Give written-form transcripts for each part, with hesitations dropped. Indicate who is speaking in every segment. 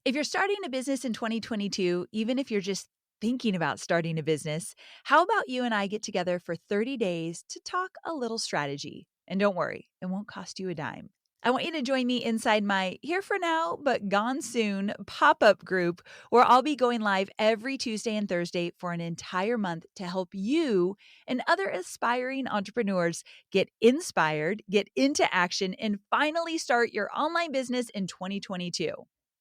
Speaker 1: If you're starting a business in 2022, even if you're just thinking about starting a business, how about you and I get together for 30 days to talk a little strategy? And don't worry, it won't cost you a dime. I want you to join me inside my here for now, but gone soon pop-up group where I'll be going live every Tuesday and Thursday for an entire month to help you and other aspiring entrepreneurs get inspired, get into action, and finally start your online business in 2022.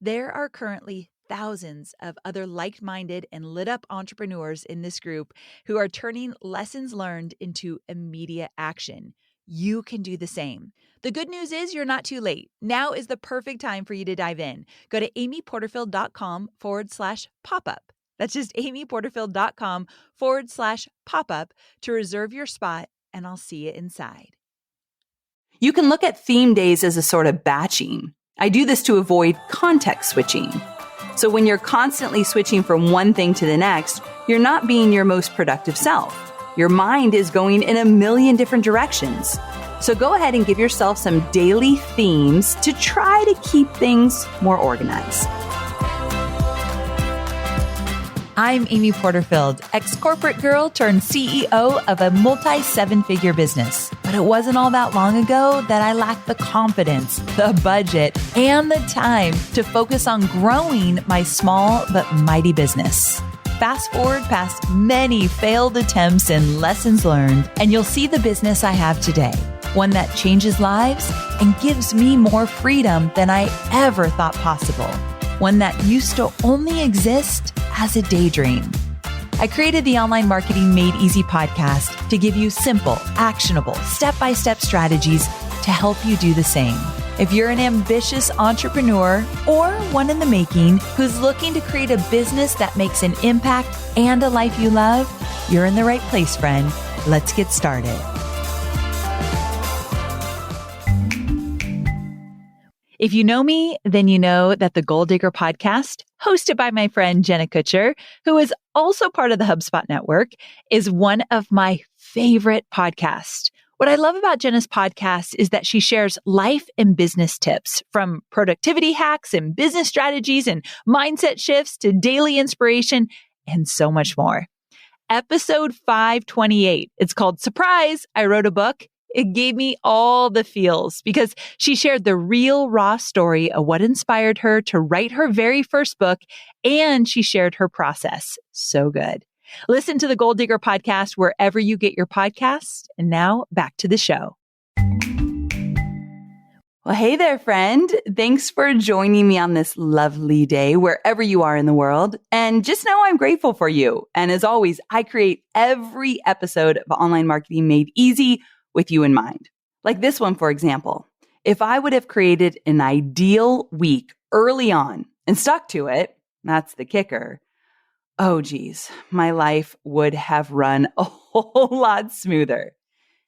Speaker 1: There are currently thousands of other like-minded and lit-up entrepreneurs in this group who are turning lessons learned into immediate action. You can do the same. The good news is you're not too late. Now is the perfect time for you to dive in. Go to amyporterfield.com/pop-up. That's just amyporterfield.com/pop-up to reserve your spot, and I'll see you inside.
Speaker 2: You can look at theme days as a sort of batching. I do this to avoid context switching. So when you're constantly switching from one thing to the next, you're not being your most productive self. Your mind is going in a million different directions. So go ahead and give yourself some daily themes to try to keep things more organized.
Speaker 1: I'm Amy Porterfield, ex-corporate girl turned CEO of a multi-seven-figure business. But it wasn't all that long ago that I lacked the confidence, the budget, and the time to focus on growing my small but mighty business. Fast forward past many failed attempts and lessons learned, and you'll see the business I have today. One that changes lives and gives me more freedom than I ever thought possible. One that used to only exist as a daydream. I created the Online Marketing Made Easy podcast to give you simple, actionable, step-by-step strategies to help you do the same. If you're an ambitious entrepreneur or one in the making who's looking to create a business that makes an impact and a life you love, you're in the right place, friend. Let's get started. If you know me, then you know that the Goal Digger podcast, hosted by my friend Jenna Kutcher, who is also part of the HubSpot network, is one of my favorite podcasts. What I love about Jenna's podcast is that she shares life and business tips, from productivity hacks and business strategies and mindset shifts to daily inspiration and so much more. Episode 528, it's called Surprise, I Wrote a Book. It gave me all the feels because she shared the real raw story of what inspired her to write her very first book, and she shared her process. So good. Listen to the Goal Digger podcast wherever you get your podcasts. And now back to the show.
Speaker 2: Well, hey there, friend. Thanks for joining me on this lovely day, wherever you are in the world. And just know I'm grateful for you. And as always, I create every episode of Online Marketing Made Easy with you in mind. Like this one, for example. If I would have created an ideal week early on and stuck to it, that's the kicker. Oh geez, my life would have run a whole lot smoother.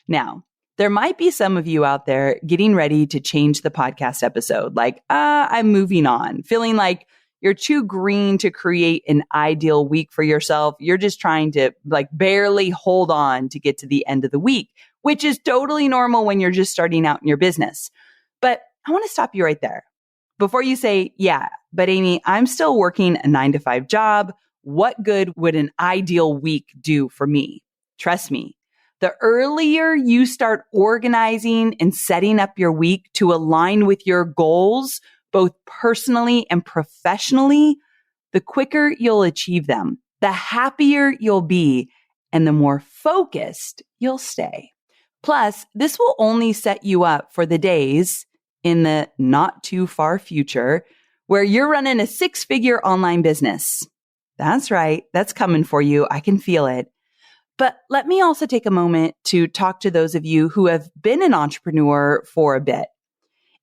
Speaker 2: Now, there might be some of you out there getting ready to change the podcast episode, like, I'm moving on, feeling like you're too green to create an ideal week for yourself. You're just trying to barely hold on to get to the end of the week, which is totally normal when you're just starting out in your business. But I want to stop you right there. Before you say, yeah, but Amy, I'm still working a 9-to-5 job. What good would an ideal week do for me? Trust me, the earlier you start organizing and setting up your week to align with your goals, both personally and professionally, the quicker you'll achieve them, the happier you'll be, and the more focused you'll stay. Plus, this will only set you up for the days in the not too far future where you're running a 6-figure online business. That's right. That's coming for you. I can feel it. But let me also take a moment to talk to those of you who have been an entrepreneur for a bit.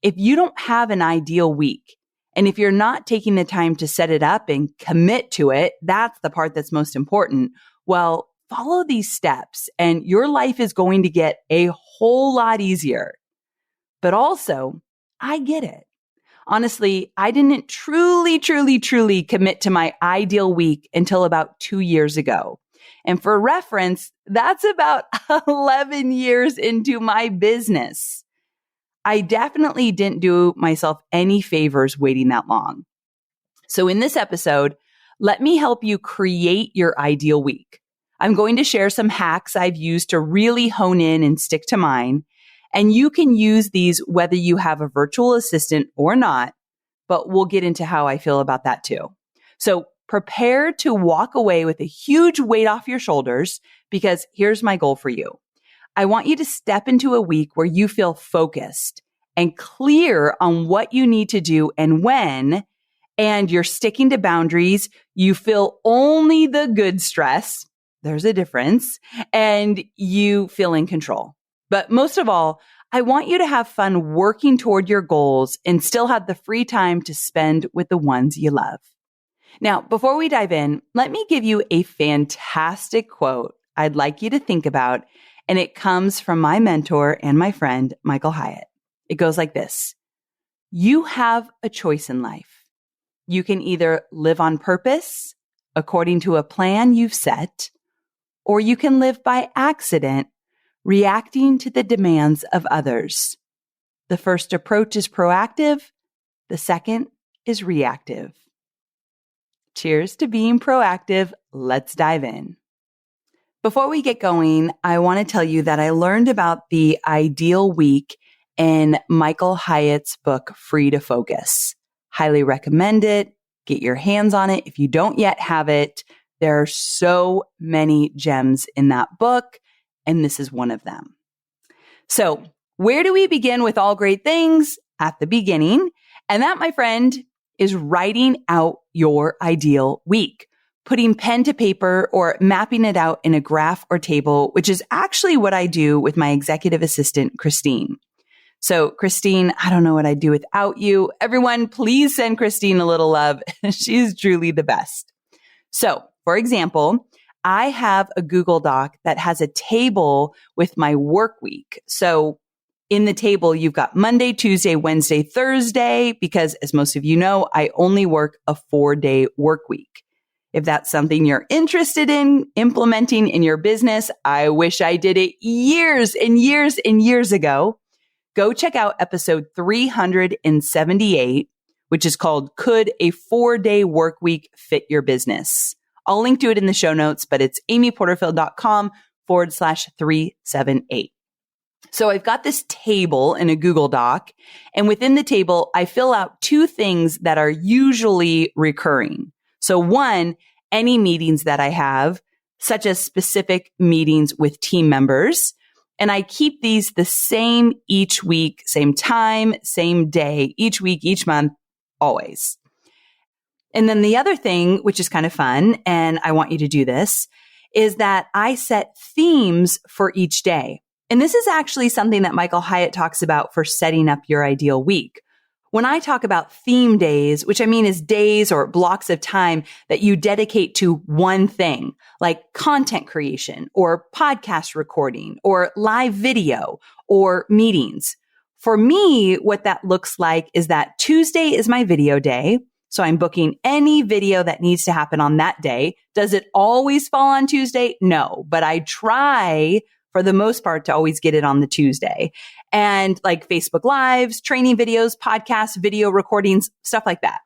Speaker 2: If you don't have an ideal week, and if you're not taking the time to set it up and commit to it, that's the part that's most important. Well, follow these steps and your life is going to get a whole lot easier. But also, I get it. Honestly, I didn't truly commit to my ideal week until about 2 years ago. And for reference, that's about 11 years into my business. I definitely didn't do myself any favors waiting that long. So in this episode, let me help you create your ideal week. I'm going to share some hacks I've used to really hone in and stick to mine. And you can use these whether you have a virtual assistant or not, but we'll get into how I feel about that too. So prepare to walk away with a huge weight off your shoulders, because here's my goal for you. I want you to step into a week where you feel focused and clear on what you need to do and when, and you're sticking to boundaries. You feel only the good stress. There's a difference. And you feel in control. But most of all, I want you to have fun working toward your goals and still have the free time to spend with the ones you love. Now, before we dive in, let me give you a fantastic quote I'd like you to think about, and it comes from my mentor and my friend, Michael Hyatt. It goes like this: you have a choice in life. You can either live on purpose, according to a plan you've set, or you can live by accident, reacting to the demands of others. The first approach is proactive. The second is reactive. Cheers to being proactive. Let's dive in. Before we get going, I want to tell you that I learned about the ideal week in Michael Hyatt's book, Free to Focus. Highly recommend it. Get your hands on it if you don't yet have it. There are so many gems in that book, and this is one of them. So, where do we begin with all great things? At the beginning. And that, my friend, is writing out your ideal week, putting pen to paper or mapping it out in a graph or table, which is actually what I do with my executive assistant, Christine. So Christine, I don't know what I'd do without you. Everyone, please send Christine a little love. She's truly the best. So, for example, I have a Google Doc that has a table with my work week. So in the table, you've got Monday, Tuesday, Wednesday, Thursday, because as most of you know, I only work a 4-day work week. If that's something you're interested in implementing in your business, I wish I did it years and years and years ago. Go check out episode 378, which is called Could a 4-Day Work Week Fit Your Business? I'll link to it in the show notes, but it's amyporterfield.com/378. So I've got this table in a Google Doc, and within the table, I fill out 2 things that are usually recurring. So one, any meetings that I have, such as specific meetings with team members. And I keep these the same each week, same time, same day, each week, each month, always. And then the other thing, which is kind of fun, and I want you to do this, is that I set themes for each day. And this is actually something that Michael Hyatt talks about for setting up your ideal week. When I talk about theme days, which I mean is days or blocks of time that you dedicate to one thing, like content creation or podcast recording or live video or meetings. For me, what that looks like is that Tuesday is my video day. So I'm booking any video that needs to happen on that day. Does it always fall on Tuesday? No, but I try for the most part to always get it on the Tuesday. And like Facebook Lives, training videos, podcasts, video recordings, stuff like that.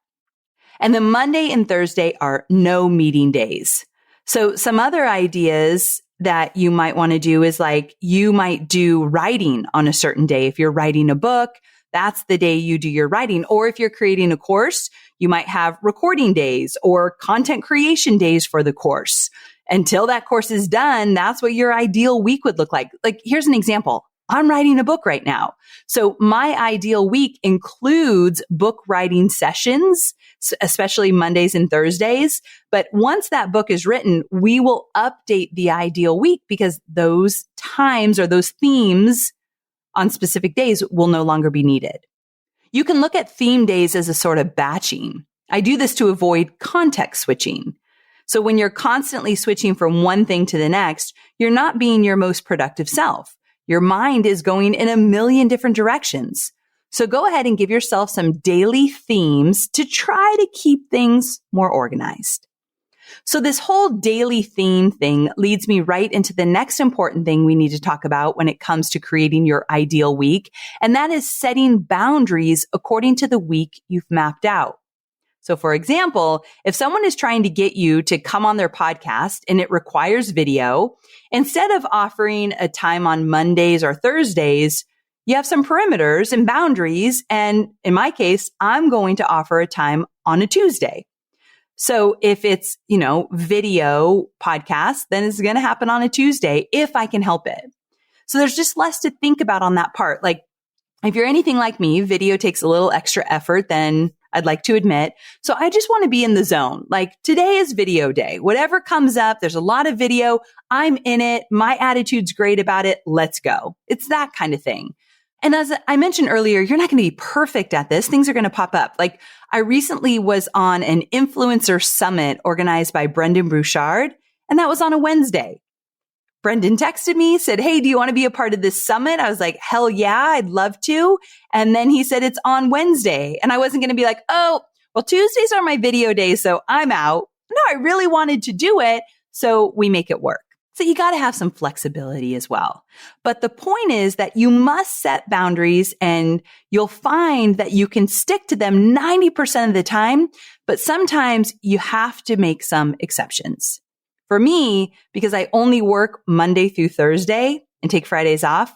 Speaker 2: And then Monday and Thursday are no meeting days. So some other ideas that you might want to do is like you might do writing on a certain day. If you're writing a book, that's the day you do your writing. Or if you're creating a course, you might have recording days or content creation days for the course. Until that course is done, that's what your ideal week would look like. Like, here's an example. I'm writing a book right now. So my ideal week includes book writing sessions, especially Mondays and Thursdays. But once that book is written, we will update the ideal week because those times or those themes on specific days will no longer be needed. You can look at theme days as a sort of batching. I do this to avoid context switching. So when you're constantly switching from one thing to the next, you're not being your most productive self. Your mind is going in a million different directions. So go ahead and give yourself some daily themes to try to keep things more organized. So this whole daily theme thing leads me right into the next important thing we need to talk about when it comes to creating your ideal week, and that is setting boundaries according to the week you've mapped out. So for example, if someone is trying to get you to come on their podcast and it requires video, instead of offering a time on Mondays or Thursdays, you have some perimeters and boundaries. And in my case, I'm going to offer a time on a Tuesday. So if it's, video podcast, then it's going to happen on a Tuesday if I can help it. So there's just less to think about on that part. Like if you're anything like me, video takes a little extra effort than I'd like to admit. So I just want to be in the zone. Like today is video day. Whatever comes up, there's a lot of video. I'm in it. My attitude's great about it. Let's go. It's that kind of thing. And as I mentioned earlier, you're not going to be perfect at this. Things are going to pop up. Like I recently was on an influencer summit organized by Brendan Bouchard, and that was on a Wednesday. Brendan texted me, said, "Hey, do you want to be a part of this summit?" I was like, hell yeah, I'd love to. And then he said, it's on Wednesday. And I wasn't going to be like, oh, well, Tuesdays are my video days, so I'm out. No, I really wanted to do it. So we make it work. So you got to have some flexibility as well. But the point is that you must set boundaries and you'll find that you can stick to them 90% of the time, but sometimes you have to make some exceptions. For me, because I only work Monday through Thursday and take Fridays off,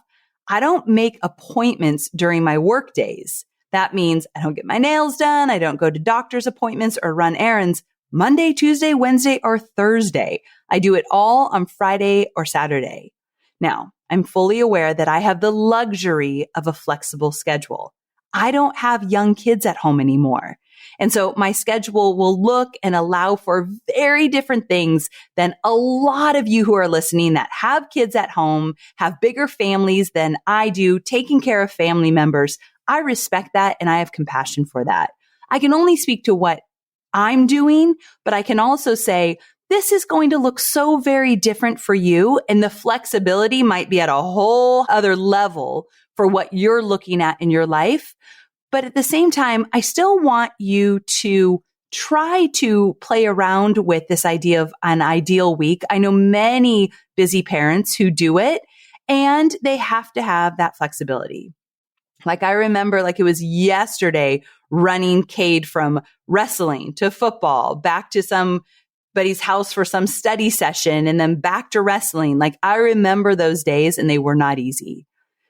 Speaker 2: I don't make appointments during my work days. That means I don't get my nails done. I don't go to doctor's appointments or run errands Monday, Tuesday, Wednesday, or Thursday. I do it all on Friday or Saturday. Now, I'm fully aware that I have the luxury of a flexible schedule. I don't have young kids at home anymore. And so my schedule will look and allow for very different things than a lot of you who are listening that have kids at home, have bigger families than I do, taking care of family members. I respect that and I have compassion for that. I can only speak to what I'm doing, but I can also say, this is going to look so very different for you. And the flexibility might be at a whole other level for what you're looking at in your life. But at the same time, I still want you to try to play around with this idea of an ideal week. I know many busy parents who do it, and they have to have that flexibility. Like I remember like it was yesterday running Cade from wrestling to football, back to somebody's house for some study session, and then back to wrestling. Like I remember those days and they were not easy.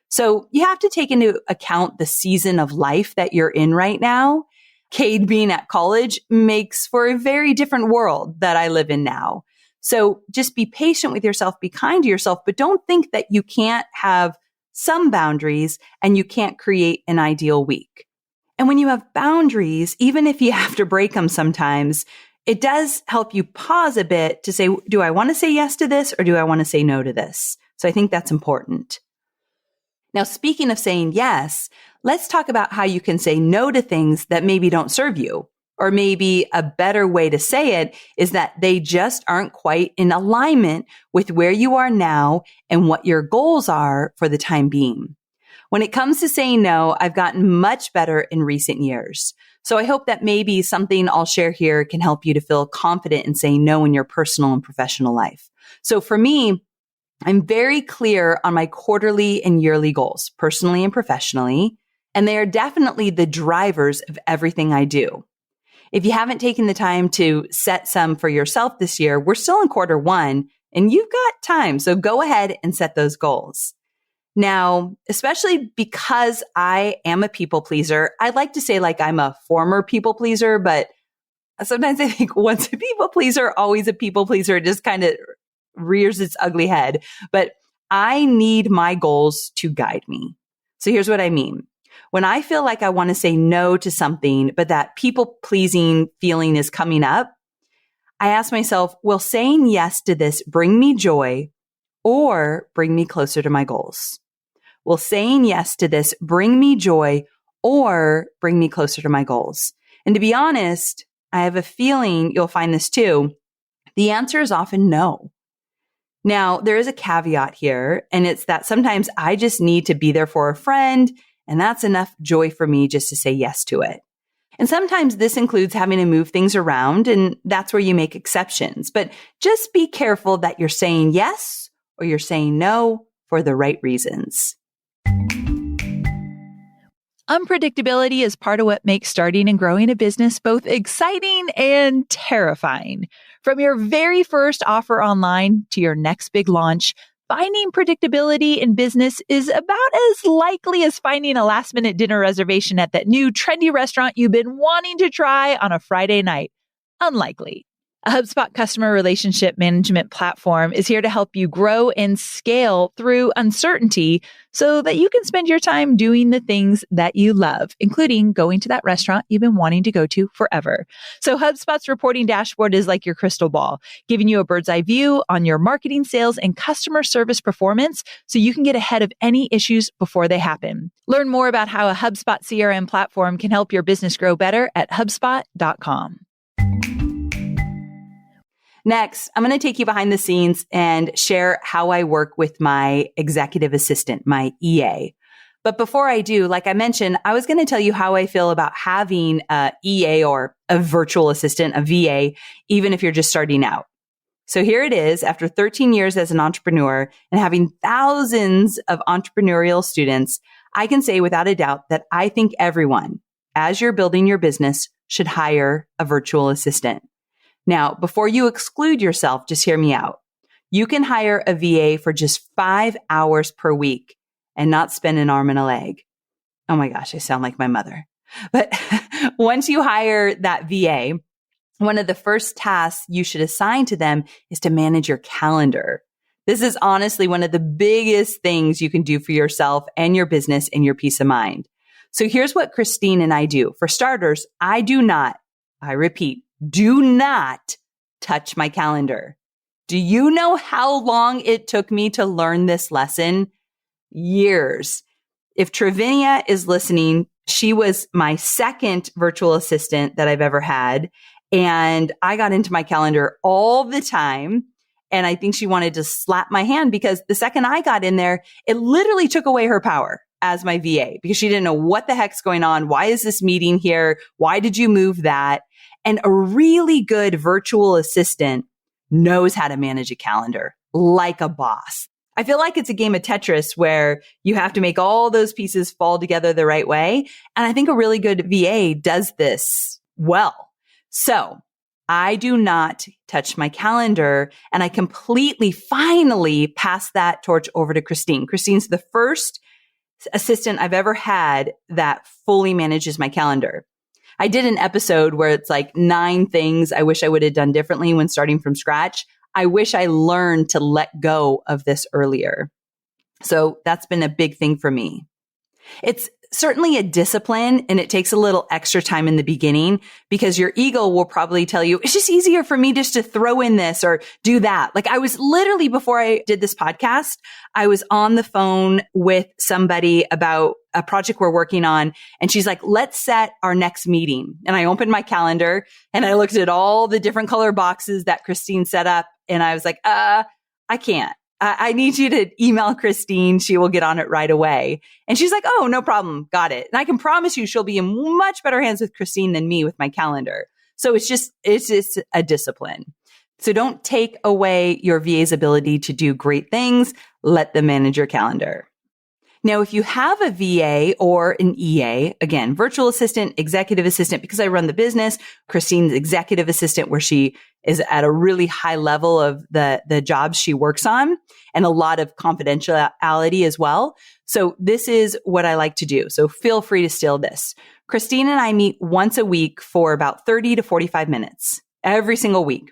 Speaker 2: So you have to take into account the season of life that you're in right now. Cade being at college makes for a very different world that I live in now. So just be patient with yourself, be kind to yourself, but don't think that you can't have some boundaries and you can't create an ideal week. And when you have boundaries, even if you have to break them sometimes, it does help you pause a bit to say, do I want to say yes to this or do I want to say no to this? So I think that's important. Now, speaking of saying yes, let's talk about how you can say no to things that maybe don't serve you. Or maybe a better way to say it is that they just aren't quite in alignment with where you are now and what your goals are for the time being. When it comes to saying no, I've gotten much better in recent years. So I hope that maybe something I'll share here can help you to feel confident in saying no in your personal and professional life. So for me, I'm very clear on my quarterly and yearly goals, personally and professionally, and they are definitely the drivers of everything I do. If you haven't taken the time to set some for yourself this year, we're still in quarter one and you've got time. So go ahead and set those goals. Now, especially because I am a people pleaser, I'd like to say like I'm a former people pleaser, but sometimes I think once a people pleaser, always a people pleaser. It just kind of rears its ugly head. But I need my goals to guide me. So here's what I mean. When I feel like I want to say no to something, but that people pleasing feeling is coming up, I ask myself, will saying yes to this bring me joy or bring me closer to my goals? Will saying yes to this bring me joy or bring me closer to my goals? And to be honest, I have a feeling you'll find this too. The answer is often no. Now, there is a caveat here, and it's that sometimes I just need to be there for a friend, and that's enough joy for me just to say yes to it. And sometimes this includes having to move things around, and that's where you make exceptions. But just be careful that you're saying yes or you're saying no for the right reasons.
Speaker 1: Unpredictability is part of what makes starting and growing a business both exciting and terrifying. From your very first offer online to your next big launch, finding predictability in business is about as likely as finding a last-minute dinner reservation at that new trendy restaurant you've been wanting to try on a Friday night. Unlikely. A HubSpot customer relationship management platform is here to help you grow and scale through uncertainty so that you can spend your time doing the things that you love, including going to that restaurant you've been wanting to go to forever. So HubSpot's reporting dashboard is like your crystal ball, giving you a bird's eye view on your marketing, sales, and customer service performance so you can get ahead of any issues before they happen. Learn more about how a HubSpot CRM platform can help your business grow better at HubSpot.com.
Speaker 2: Next, I'm going to take you behind the scenes and share how I work with my executive assistant, my EA. But before I do, like I mentioned, I was going to tell you how I feel about having a EA or a virtual assistant, a VA, even if you're just starting out. So here it is, after 13 years as an entrepreneur and having thousands of entrepreneurial students, I can say without a doubt that I think everyone, as you're building your business, should hire a virtual assistant. Now, before you exclude yourself, just hear me out. You can hire a VA for just 5 hours per week and not spend an arm and a leg. Oh my gosh, I sound like my mother. But once you hire that VA, one of the first tasks you should assign to them is to manage your calendar. This is honestly one of the biggest things you can do for yourself and your business and your peace of mind. So here's what Christine and I do. For starters, I repeat, do not touch my calendar. Do you know how long it took me to learn this lesson? Years. If Travinia is listening, she was my second virtual assistant that I've ever had. And I got into my calendar all the time. And I think she wanted to slap my hand because the second I got in there, it literally took away her power as my VA because she didn't know what the heck's going on. Why is this meeting here? Why did you move that? And a really good virtual assistant knows how to manage a calendar like a boss. I feel like it's a game of Tetris where you have to make all those pieces fall together the right way. And I think a really good VA does this well. So I do not touch my calendar, and I finally pass that torch over to Christine. Christine's the first assistant I've ever had that fully manages my calendar. I did an episode where it's like 9 things I wish I would have done differently when starting from scratch. I wish I learned to let go of this earlier. So that's been a big thing for me. It's certainly a discipline, and it takes a little extra time in the beginning because your ego will probably tell you, it's just easier for me just to throw in this or do that. Like I was literally, before I did this podcast, I was on the phone with somebody about a project we're working on. And she's like, let's set our next meeting. And I opened my calendar and I looked at all the different color boxes that Christine set up. And I was like, I can't. I need you to email Christine. She will get on it right away. And she's like, oh, no problem. Got it. And I can promise you she'll be in much better hands with Christine than me with my calendar. So it's just a discipline. So don't take away your VA's ability to do great things. Let them manage your calendar. Now, if you have a VA or an EA, again, virtual assistant, executive assistant, because I run the business, Christine's executive assistant, where she is at a really high level of the jobs she works on and a lot of confidentiality as well. So this is what I like to do. So feel free to steal this. Christine and I meet once a week for about 30 to 45 minutes every single week.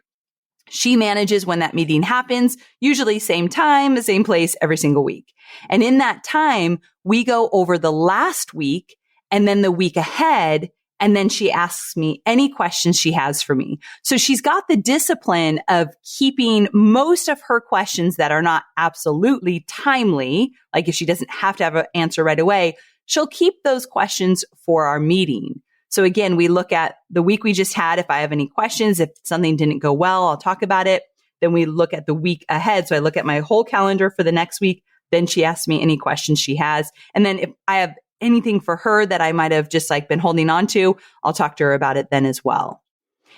Speaker 2: She manages when that meeting happens, usually same time, same place every single week. And in that time, we go over the last week and then the week ahead. And then she asks me any questions she has for me. So she's got the discipline of keeping most of her questions that are not absolutely timely. Like if she doesn't have to have an answer right away, she'll keep those questions for our meeting. So again, we look at the week we just had. If I have any questions, if something didn't go well, I'll talk about it. Then we look at the week ahead. So I look at my whole calendar for the next week. Then she asks me any questions she has. And then if I have anything for her that I might have just like been holding on to, I'll talk to her about it then as well.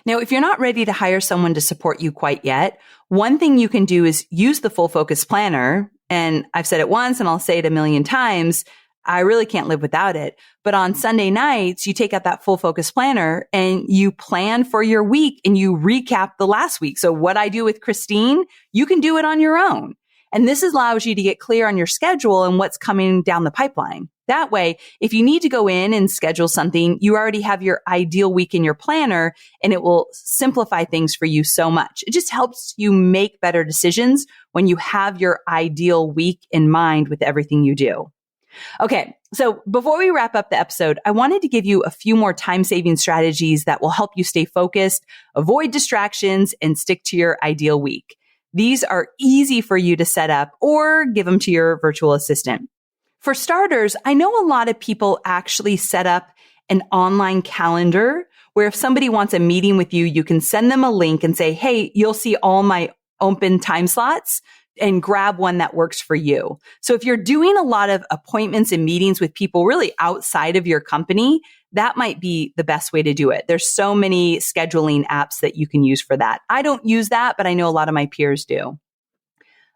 Speaker 2: Now, if you're not ready to hire someone to support you quite yet, one thing you can do is use the Full Focus Planner. And I've said it once and I'll say it a million times. I really can't live without it. But on Sunday nights, you take out that full focus planner and you plan for your week and you recap the last week. So what I do with Christine, you can do it on your own. And this allows you to get clear on your schedule and what's coming down the pipeline. That way, if you need to go in and schedule something, you already have your ideal week in your planner and it will simplify things for you so much. It just helps you make better decisions when you have your ideal week in mind with everything you do. Okay, so before we wrap up the episode, I wanted to give you a few more time-saving strategies that will help you stay focused, avoid distractions, and stick to your ideal week. These are easy for you to set up or give them to your virtual assistant. For starters, I know a lot of people actually set up an online calendar where if somebody wants a meeting with you, you can send them a link and say, hey, you'll see all my open time slots and grab one that works for you. So if you're doing a lot of appointments and meetings with people really outside of your company, that might be the best way to do it. There's so many scheduling apps that you can use for that. I don't use that, but I know a lot of my peers do.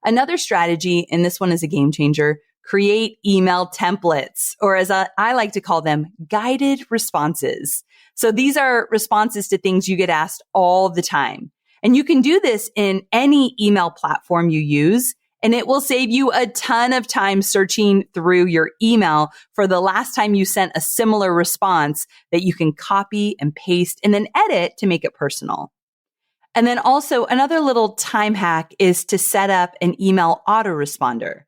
Speaker 2: Another strategy, and this one is a game changer, create email templates, or as I like to call them, guided responses. So these are responses to things you get asked all the time. And you can do this in any email platform you use, and it will save you a ton of time searching through your email for the last time you sent a similar response that you can copy and paste and then edit to make it personal. And then also another little time hack is to set up an email autoresponder.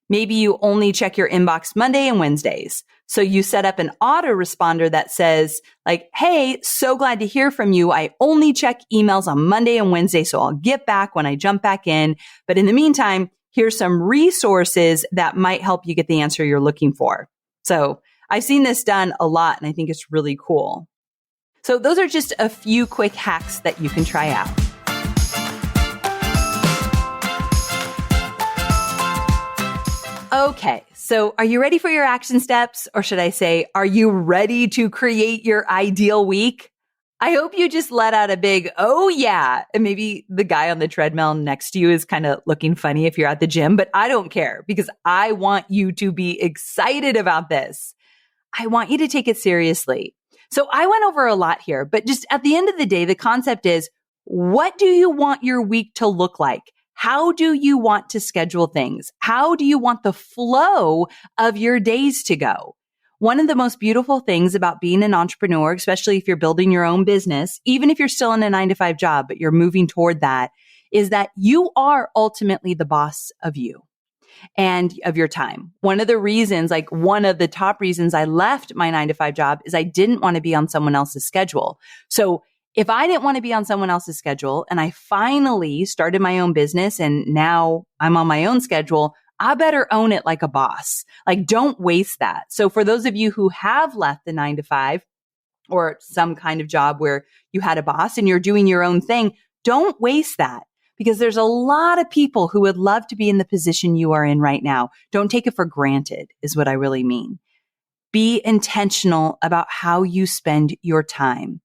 Speaker 2: Maybe you only check your inbox Monday and Wednesdays. So you set up an autoresponder that says like, hey, so glad to hear from you. I only check emails on Monday and Wednesday, so I'll get back when I jump back in. But in the meantime, here's some resources that might help you get the answer you're looking for. So I've seen this done a lot, and I think it's really cool. So those are just a few quick hacks that you can try out. Okay, so are you ready for your action steps? Or should I say, are you ready to create your ideal week? I hope you just let out a big, oh yeah. And maybe the guy on the treadmill next to you is kind of looking funny if you're at the gym, but I don't care because I want you to be excited about this. I want you to take it seriously. So I went over a lot here, but just at the end of the day, the concept is, what do you want your week to look like? How do you want to schedule things? How do you want the flow of your days to go? One of the most beautiful things about being an entrepreneur, especially if you're building your own business, even if you're still in a 9-to-5 job, but you're moving toward that, is that you are ultimately the boss of you and of your time. One of the reasons, like one of the top reasons I left my 9-to-5 job is I didn't want to be on someone else's schedule. So if I didn't want to be on someone else's schedule and I finally started my own business and now I'm on my own schedule, I better own it like a boss. Like, don't waste that. So for those of you who have left the 9-to-5 or some kind of job where you had a boss and you're doing your own thing, don't waste that because there's a lot of people who would love to be in the position you are in right now. Don't take it for granted is what I really mean. Be intentional about how you spend your time.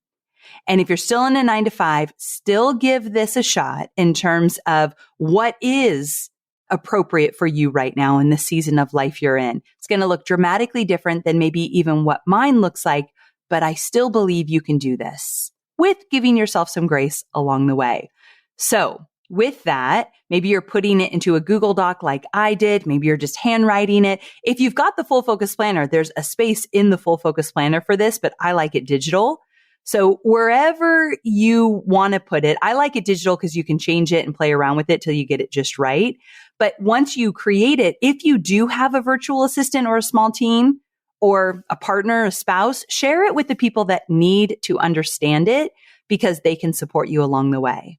Speaker 2: And if you're still in a 9-to-5, still give this a shot in terms of what is appropriate for you right now in the season of life you're in. It's going to look dramatically different than maybe even what mine looks like, but I still believe you can do this with giving yourself some grace along the way. So with that, maybe you're putting it into a Google Doc like I did. Maybe you're just handwriting it. If you've got the full focus planner, there's a space in the full focus planner for this, but I like it digital. So wherever you want to put it, I like it digital because you can change it and play around with it till you get it just right. But once you create it, if you do have a virtual assistant or a small team or a partner, a spouse, share it with the people that need to understand it because they can support you along the way.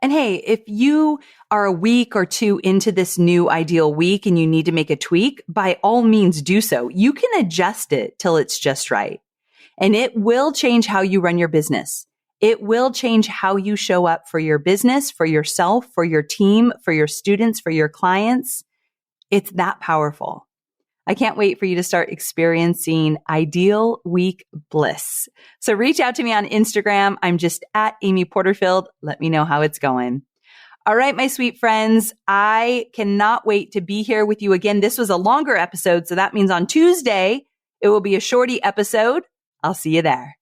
Speaker 2: And hey, if you are a week or two into this new ideal week and you need to make a tweak, by all means do so. You can adjust it till it's just right. And it will change how you run your business. It will change how you show up for your business, for yourself, for your team, for your students, for your clients. It's that powerful. I can't wait for you to start experiencing ideal week bliss. So reach out to me on Instagram. I'm just at Amy Porterfield. Let me know how it's going. All right, my sweet friends, I cannot wait to be here with you again. This was a longer episode, so that means on Tuesday, it will be a shorty episode. I'll see you there.